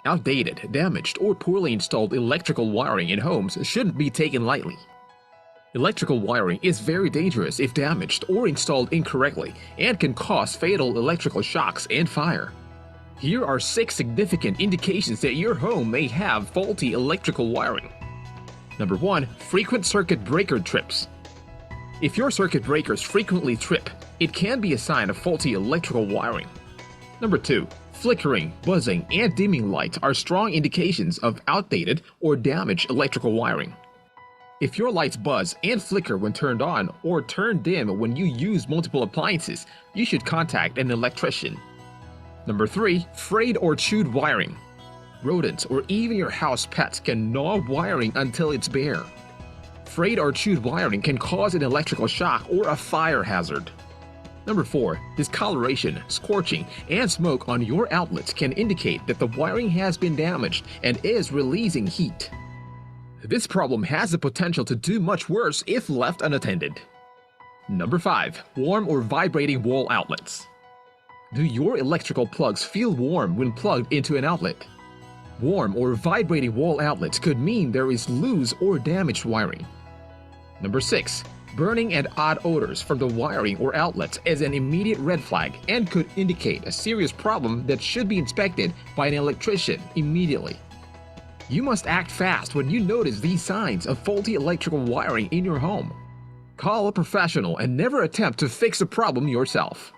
Outdated, damaged, or poorly installed electrical wiring in homes shouldn't be taken lightly. Electrical wiring is very dangerous if damaged or installed incorrectly and can cause fatal electrical shocks and fire. Here are 6 significant indications that your home may have faulty electrical wiring. Number 1. Frequent circuit breaker trips. If your circuit breakers frequently trip, it can be a sign of faulty electrical wiring. Number 2. Flickering, buzzing, and dimming lights are strong indications of outdated or damaged electrical wiring. If your lights buzz and flicker when turned on or turn dim when you use multiple appliances, you should contact an electrician. Number 3. Frayed or chewed wiring. Rodents or even your house pets can gnaw wiring until it's bare. Frayed or chewed wiring can cause an electrical shock or a fire hazard. Number 4. Discoloration, scorching, and smoke on your outlets can indicate that the wiring has been damaged and is releasing heat. This problem has the potential to do much worse if left unattended. Number 5. Warm or vibrating wall outlets. Do your electrical plugs feel warm when plugged into an outlet? Warm or vibrating wall outlets could mean there is loose or damaged wiring. Number 6. Burning and odd odors from the wiring or outlets is an immediate red flag and could indicate a serious problem that should be inspected by an electrician immediately. You must act fast when you notice these signs of faulty electrical wiring in your home. Call a professional and never attempt to fix the problem yourself.